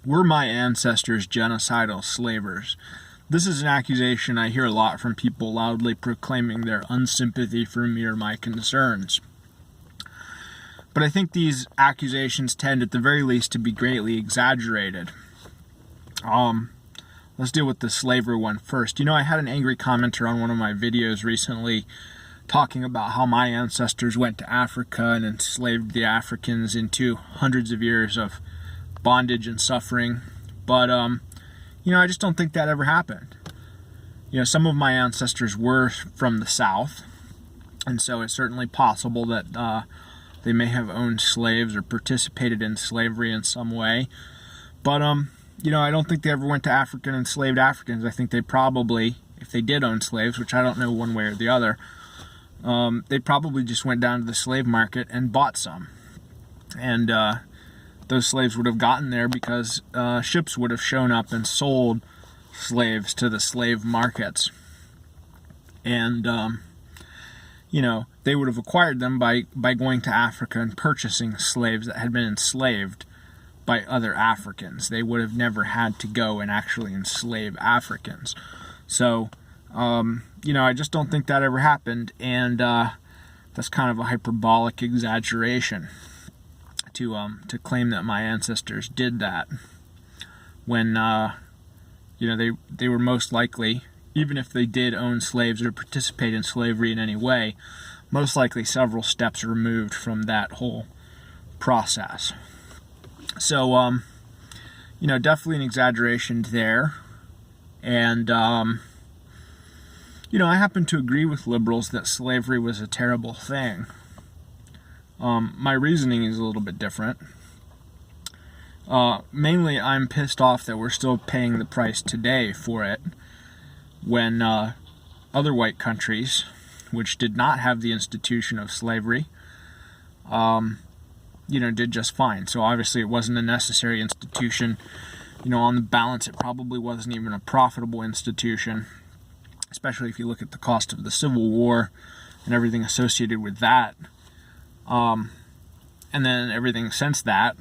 Were my ancestors genocidal slavers? This is an accusation I hear a lot from people loudly proclaiming their unsympathy for me or my concerns. But I think these accusations tend, at the very least, to be greatly exaggerated. Let's deal with the slavery one first. You know, I had an angry commenter on one of my videos recently talking about how my ancestors went to Africa and enslaved the Africans into hundreds of years of bondage and suffering. But, I just don't think that ever happened. Some of my ancestors were from the South, and so it's certainly possible that they may have owned slaves or participated in slavery in some way. But, I don't think they ever went to Africa and enslaved Africans. I think they probably, if they did own slaves, which I don't know one way or the other, they probably just went down to the slave market and bought some. And those slaves would have gotten there because ships would have shown up and sold slaves to the slave markets. And, they would have acquired them by going to Africa and purchasing slaves that had been enslaved by other Africans. They would have never had to go and actually enslave Africans. So, I just don't think that ever happened, and that's kind of a hyperbolic exaggeration to claim that my ancestors did that when, they were most likely, even if they did own slaves or participate in slavery in any way, most likely several steps removed from that whole process. So, definitely an exaggeration there. And, I happen to agree with liberals that slavery was a terrible thing. My reasoning is a little bit different. Mainly, I'm pissed off that we're still paying the price today for it when other white countries, which did not have the institution of slavery, did just fine. So obviously it wasn't a necessary institution. On the balance, it probably wasn't even a profitable institution, especially if you look at the cost of the Civil War and everything associated with that. And then everything since that,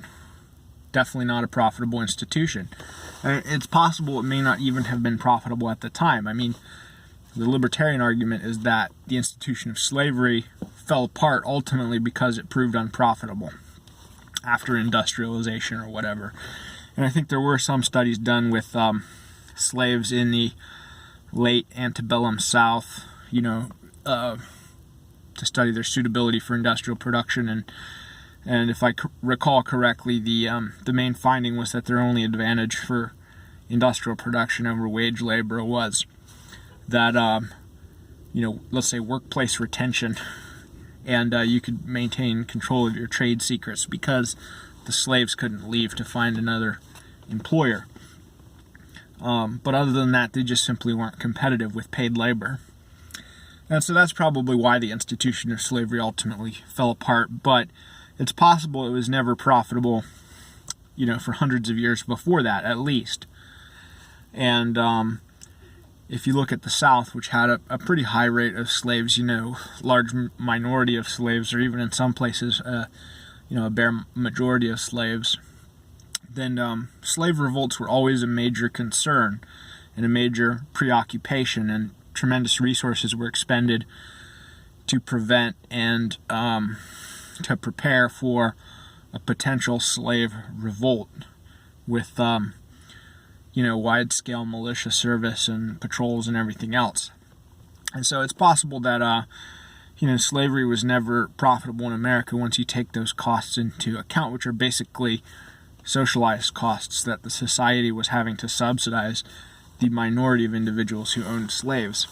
definitely not a profitable institution. It's possible it may not even have been profitable at the time. I mean, the libertarian argument is that the institution of slavery fell apart ultimately because it proved unprofitable after industrialization or whatever. And I think there were some studies done with slaves in the late antebellum South, to study their suitability for industrial production. And if I recall correctly, the main finding was that their only advantage for industrial production over wage labor was that, let's say workplace retention, and you could maintain control of your trade secrets because the slaves couldn't leave to find another employer. But other than that, they just simply weren't competitive with paid labor. And so that's probably why the institution of slavery ultimately fell apart. But it's possible it was never profitable, for hundreds of years before that, at least. And if you look at the South, which had a pretty high rate of slaves, large minority of slaves, or even in some places, a bare majority of slaves, then slave revolts were always a major concern and a major preoccupation, and tremendous resources were expended to prevent and to prepare for a potential slave revolt with, wide-scale militia service and patrols and everything else. And so it's possible that, slavery was never profitable in America once you take those costs into account, which are basically socialized costs that the society was having to subsidize the minority of individuals who owned slaves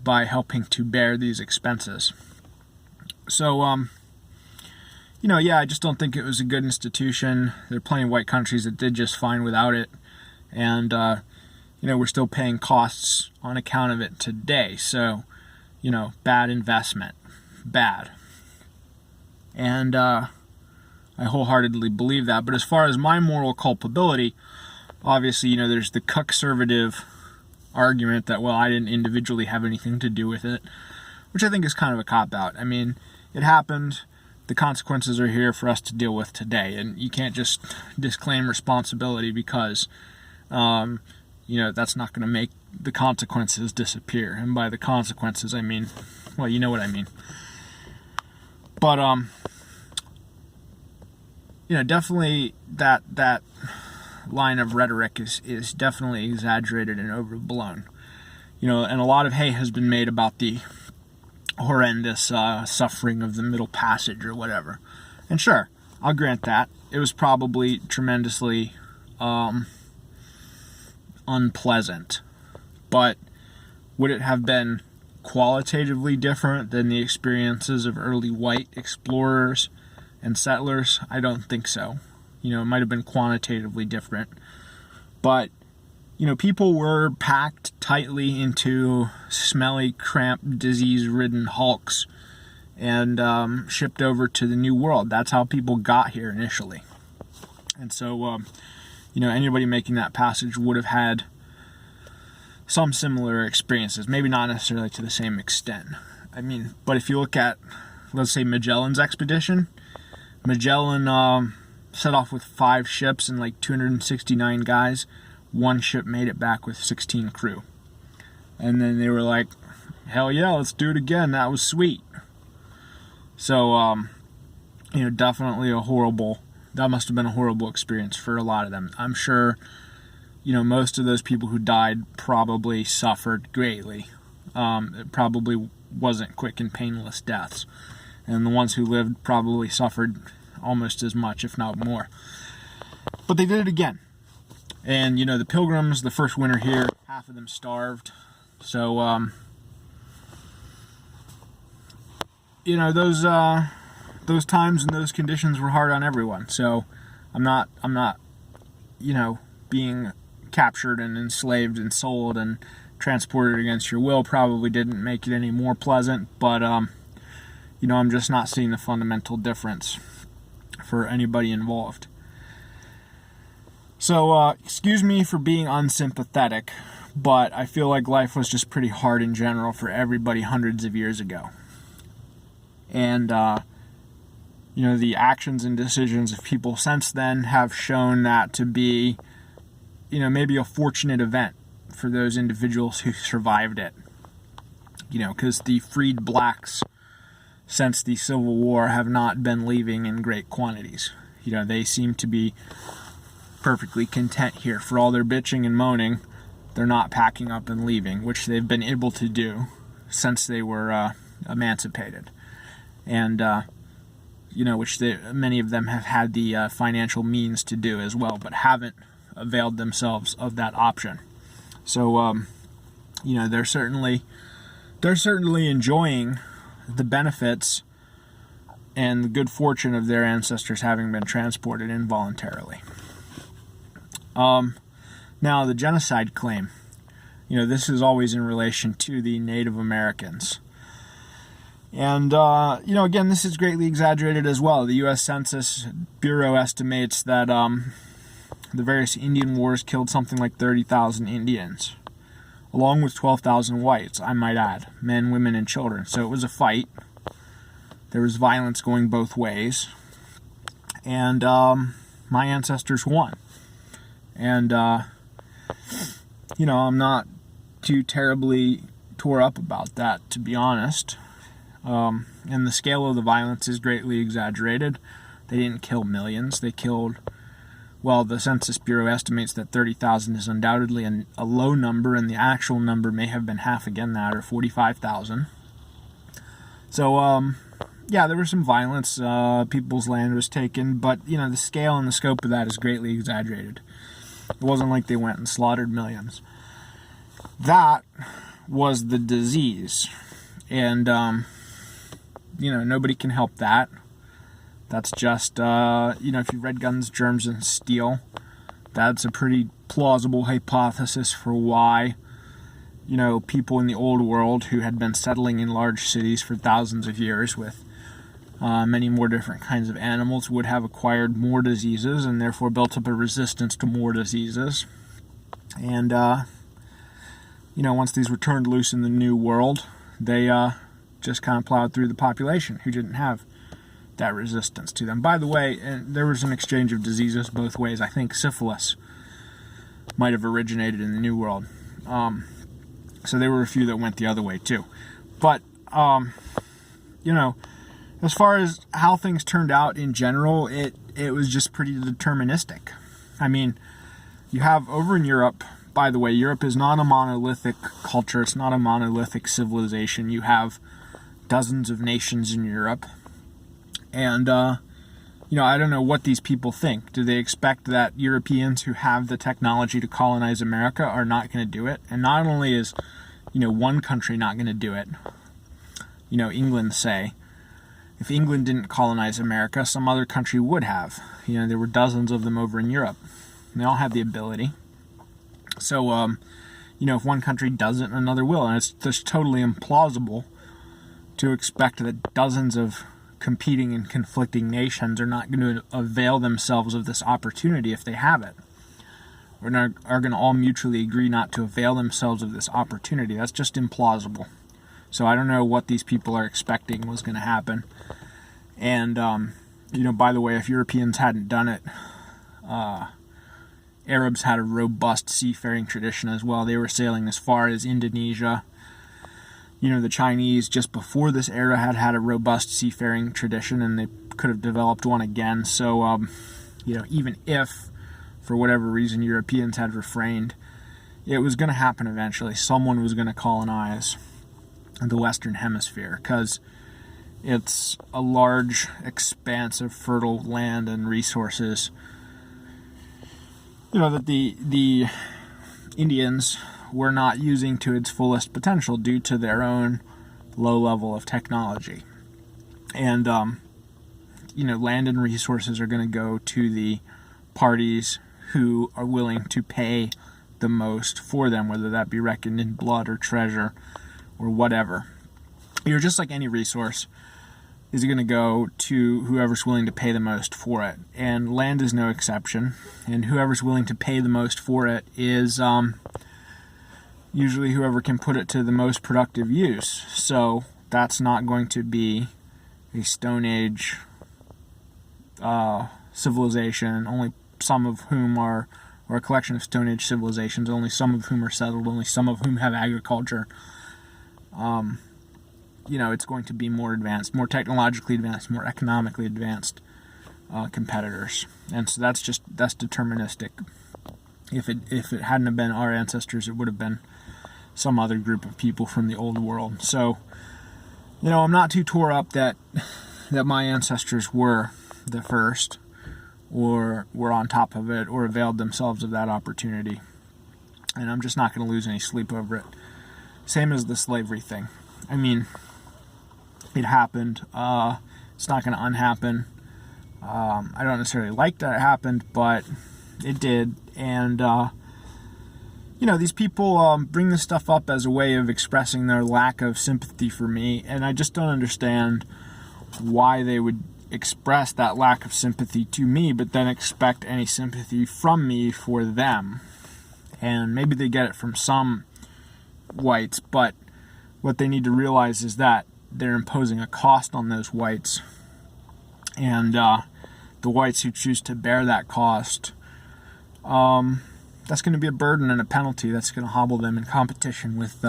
by helping to bear these expenses. So, I just don't think it was a good institution. There are plenty of white countries that did just fine without it. And, we're still paying costs on account of it today. So, bad investment. Bad. And I wholeheartedly believe that. But as far as my moral culpability, obviously, there's the conservative argument that, well, I didn't individually have anything to do with it, which I think is kind of a cop-out. I mean, it happened. the consequences are here for us to deal with today, and you can't just disclaim responsibility because that's not going to make the consequences disappear. And by the consequences, I mean, well, you know what I mean. But definitely that line of rhetoric is definitely exaggerated and overblown. And a lot of hay has been made about the horrendous suffering of the Middle Passage or whatever. And sure, I'll grant that. It was probably tremendously unpleasant. But would it have been qualitatively different than the experiences of early white explorers and settlers? I don't think so. It might have been quantitatively different. But people were packed tightly into smelly, cramped, disease-ridden hulks and shipped over to the New World. That's how people got here initially. And so, anybody making that passage would have had some similar experiences. Maybe not necessarily to the same extent. But if you look at, let's say, Magellan's expedition, Magellan set off with 5 ships and like 269 guys. One ship made it back with 16 crew. And then they were like, hell yeah, let's do it again. That was sweet. So, definitely that must have been a horrible experience for a lot of them. I'm sure, most of those people who died probably suffered greatly. It probably wasn't quick and painless deaths. And the ones who lived probably suffered almost as much, if not more. But they did it again. And, the Pilgrims, the first winter here, half of them starved. So, those times and those conditions were hard on everyone. So, I'm not, being captured and enslaved and sold and transported against your will probably didn't make it any more pleasant. But, I'm just not seeing the fundamental difference for anybody involved. So, excuse me for being unsympathetic, but I feel like life was just pretty hard in general for everybody hundreds of years ago. And, the actions and decisions of people since then have shown that to be, maybe a fortunate event for those individuals who survived it. Because the freed blacks since the Civil War have not been leaving in great quantities. They seem to be perfectly content here. For all their bitching and moaning, they're not packing up and leaving, which they've been able to do since they were emancipated. And, which many of them have had the financial means to do as well, but haven't availed themselves of that option. So, they're certainly enjoying the benefits and the good fortune of their ancestors having been transported involuntarily. Now, the genocide claim. This is always in relation to the Native Americans. And, again, this is greatly exaggerated as well. The U.S. Census Bureau estimates that the various Indian wars killed something like 30,000 Indians, along with 12,000 whites, I might add, men, women, and children. So it was a fight. There was violence going both ways. And my ancestors won. And, I'm not too terribly tore up about that, to be honest. And the scale of the violence is greatly exaggerated. They didn't kill millions. They killed, the Census Bureau estimates that 30,000 is undoubtedly a low number, and the actual number may have been half again that, or 45,000. So, there was some violence. People's land was taken, but, the scale and the scope of that is greatly exaggerated. It wasn't like they went and slaughtered millions. That was the disease. And, nobody can help that. That's just, if you've read Guns, Germs, and Steel, that's a pretty plausible hypothesis for why, people in the old world who had been settling in large cities for thousands of years with many more different kinds of animals would have acquired more diseases and therefore built up a resistance to more diseases. And, once these were turned loose in the New World, they just kind of plowed through the population who didn't have that resistance to them. By the way, and there was an exchange of diseases both ways. I think syphilis might have originated in the New World. So there were a few that went the other way too. But, as far as how things turned out in general, it was just pretty deterministic. I mean, you have over in Europe, by the way, Europe is not a monolithic culture. It's not a monolithic civilization. You have dozens of nations in Europe. And, I don't know what these people think. Do they expect that Europeans who have the technology to colonize America are not going to do it? And not only is, one country not going to do it, England, say, if England didn't colonize America, some other country would have. There were dozens of them over in Europe. And they all have the ability. So, if one country doesn't, another will. And it's just totally implausible to expect that dozens of competing and conflicting nations are not going to avail themselves of this opportunity if they have it. Or are going to all mutually agree not to avail themselves of this opportunity. That's just implausible. So I don't know what these people are expecting was going to happen. And, by the way, if Europeans hadn't done it, Arabs had a robust seafaring tradition as well. They were sailing as far as Indonesia. The Chinese, just before this era, had a robust seafaring tradition, and they could have developed one again. So, even if, for whatever reason, Europeans had refrained, it was going to happen eventually. Someone was going to colonize the Western Hemisphere, because it's a large expanse of fertile land and resources, that the Indians were not using to its fullest potential due to their own low level of technology. And, land and resources are going to go to the parties who are willing to pay the most for them, whether that be reckoned in blood or treasure or whatever. Just like any resource is going to go to whoever's willing to pay the most for it. And land is no exception. And whoever's willing to pay the most for it is usually whoever can put it to the most productive use. So that's not going to be a Stone Age civilization, only some of whom are, or a collection of Stone Age civilizations, only some of whom are settled, only some of whom have agriculture. It's going to be more advanced, more technologically advanced, more economically advanced competitors. And so that's deterministic. If it hadn't have been our ancestors, it would have been some other group of people from the old world. So, I'm not too tore up that my ancestors were the first, or were on top of it, or availed themselves of that opportunity. And I'm just not going to lose any sleep over it. Same as the slavery thing. I mean, it happened. It's not going to unhappen. I don't necessarily like that it happened, but it did. And, these people bring this stuff up as a way of expressing their lack of sympathy for me, and I just don't understand why they would express that lack of sympathy to me, but then expect any sympathy from me for them. And maybe they get it from some whites, but what they need to realize is that they're imposing a cost on those whites, and the whites who choose to bear that cost, that's going to be a burden and a penalty that's going to hobble them in competition with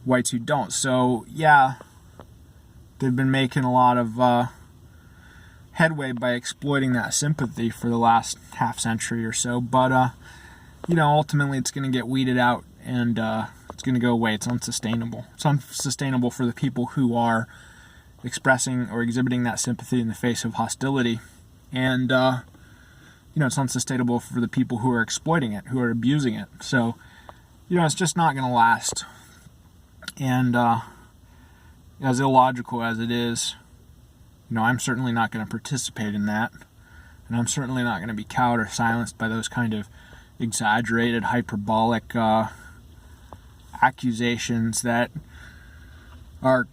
whites who don't. So, yeah, they've been making a lot of headway by exploiting that sympathy for the last half century or so, but, ultimately it's going to get weeded out, and it's going to go away. It's unsustainable. It's unsustainable for the people who are expressing or exhibiting that sympathy in the face of hostility. And, it's unsustainable for the people who are exploiting it, who are abusing it. So, it's just not going to last. And as illogical as it is, I'm certainly not going to participate in that. And I'm certainly not going to be cowed or silenced by those kind of exaggerated, hyperbolic accusations that are,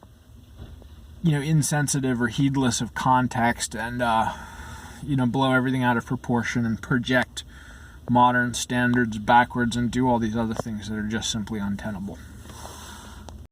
insensitive or heedless of context, and blow everything out of proportion and project modern standards backwards and do all these other things that are just simply untenable.